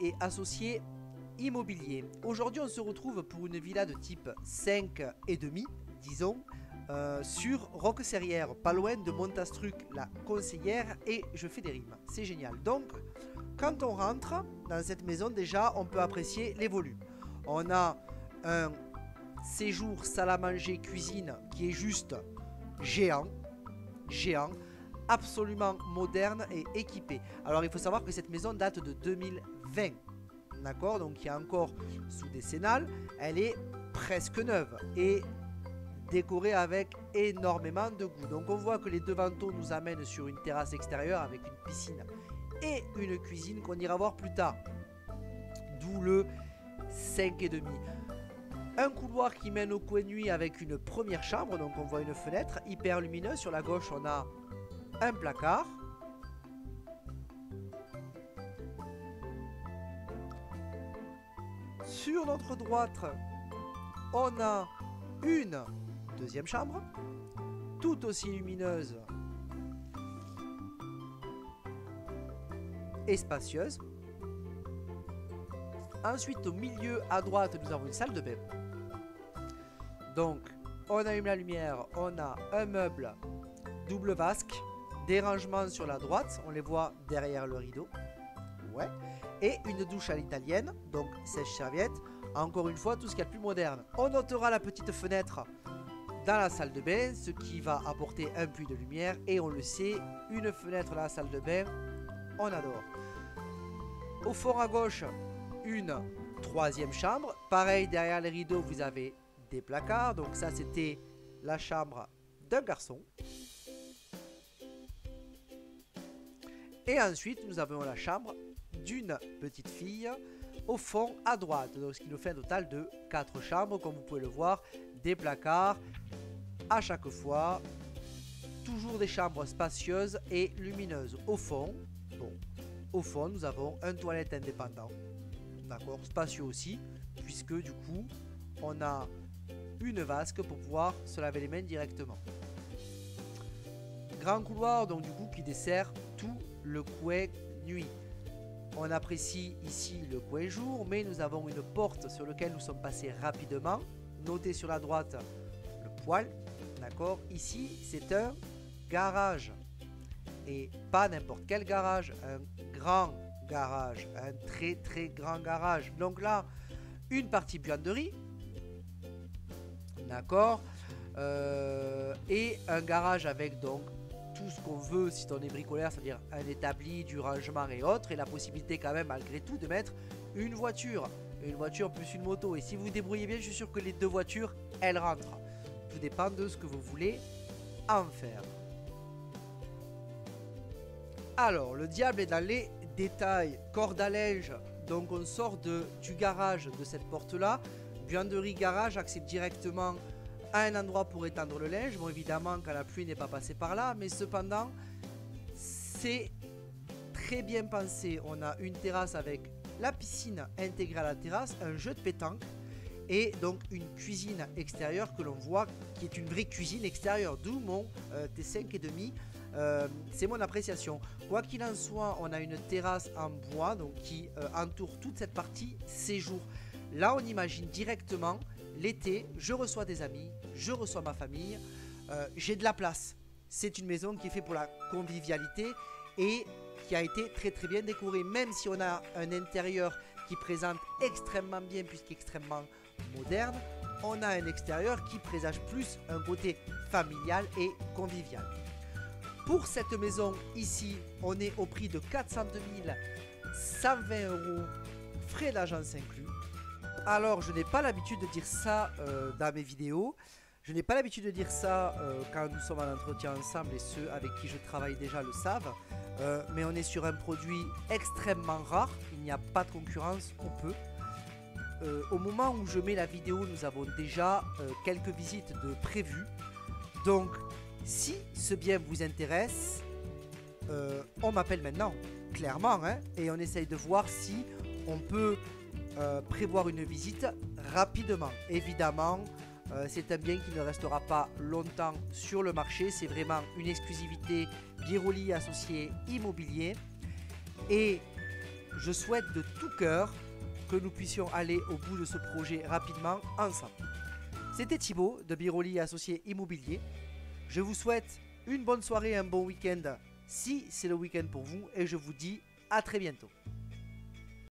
et associés immobiliers. Aujourd'hui, on se retrouve pour une villa de type 5,5, disons, sur Roqueserrière, pas loin de Montastruc, la conseillère, et je fais des rimes. C'est génial. Donc, quand on rentre dans cette maison, déjà, on peut apprécier les volumes. On a un séjour salle à manger cuisine qui est juste géant, absolument moderne et équipé. Alors il faut savoir que cette maison date de 2020, d'accord, donc il y a encore sous décennale, elle est presque neuve et décorée avec énormément de goût. Donc on voit que les deux vantaux nous amènent sur une terrasse extérieure avec une piscine et une cuisine qu'on ira voir plus tard, d'où le 5,5. Un couloir qui mène au coin nuit avec une première chambre, donc on voit une fenêtre hyper lumineuse. Sur la gauche, on a un placard. Sur notre droite, on a une deuxième chambre, tout aussi lumineuse et spacieuse. Ensuite, au milieu à droite, nous avons une salle de bain. Donc, on allume la lumière, on a un meuble double vasque, des rangements sur la droite, on les voit derrière le rideau. Ouais. Et une douche à l'italienne, donc sèche-serviette. Encore une fois, tout ce qu'il y a de plus moderne. On notera la petite fenêtre dans la salle de bain, ce qui va apporter un puits de lumière. Et on le sait, une fenêtre dans la salle de bain, on adore. Au fond à gauche, une troisième chambre. Pareil, derrière les rideaux, vous avez des placards. Donc ça, c'était la chambre d'un garçon. Et ensuite, nous avons la chambre d'une petite fille au fond à droite. Donc ce qui nous fait un total de 4 chambres. Comme vous pouvez le voir, des placards à chaque fois. Toujours des chambres spacieuses et lumineuses. Au fond, bon, au fond, nous avons un toilette indépendant. D'accord, spacieux aussi, puisque du coup, on a une vasque pour pouvoir se laver les mains directement. Grand couloir, donc du coup, qui dessert tout le coin nuit. On apprécie ici le coin jour, mais nous avons une porte sur laquelle nous sommes passés rapidement. Notez sur la droite le poêle, d'accord. Ici, c'est un garage. Et pas n'importe quel garage, un grand garage, un très très grand garage. Donc là, une partie buanderie, d'accord, et un garage avec donc tout ce qu'on veut si on est bricoleur, c'est-à-dire un établi, du rangement et autres, et la possibilité quand même malgré tout de mettre une voiture plus une moto. Et si vous vous débrouillez bien, je suis sûr que les deux voitures, elles rentrent. Tout dépend de ce que vous voulez en faire. Alors, le diable est dans les détails. Corde à linge, donc on sort du garage de cette porte-là. Buanderie garage accède directement à un endroit pour étendre le linge. Bon, évidemment, quand la pluie n'est pas passée par là, mais cependant, c'est très bien pensé. On a une terrasse avec la piscine intégrée à la terrasse, un jeu de pétanque et donc une cuisine extérieure que l'on voit qui est une vraie cuisine extérieure, d'où mon T5,5. C'est mon appréciation. Quoi qu'il en soit, on a une terrasse en bois donc qui entoure toute cette partie séjour. Là, on imagine directement l'été, je reçois des amis, je reçois ma famille, j'ai de la place. C'est une maison qui est faite pour la convivialité et qui a été très très bien décorée. Même si on a un intérieur qui présente extrêmement bien puisqu'extrêmement moderne, on a un extérieur qui présage plus un côté familial et convivial. Pour cette maison ici, on est au prix de 402 120 €, frais d'agence inclus. Alors, je n'ai pas l'habitude de dire ça dans mes vidéos. Je n'ai pas l'habitude de dire ça quand nous sommes en entretien ensemble et ceux avec qui je travaille déjà le savent. Mais on est sur un produit extrêmement rare. Il n'y a pas de concurrence, on peut. Au moment où je mets la vidéo, nous avons déjà quelques visites de prévues. Donc, si ce bien vous intéresse, on m'appelle maintenant, clairement, hein, et on essaye de voir si on peut prévoir une visite rapidement. Évidemment, c'est un bien qui ne restera pas longtemps sur le marché. C'est vraiment une exclusivité Biroli Associés Immobilier. Et je souhaite de tout cœur que nous puissions aller au bout de ce projet rapidement ensemble. C'était Thibaut de Biroli Associés Immobilier. Je vous souhaite une bonne soirée et un bon week-end si c'est le week-end pour vous et je vous dis à très bientôt.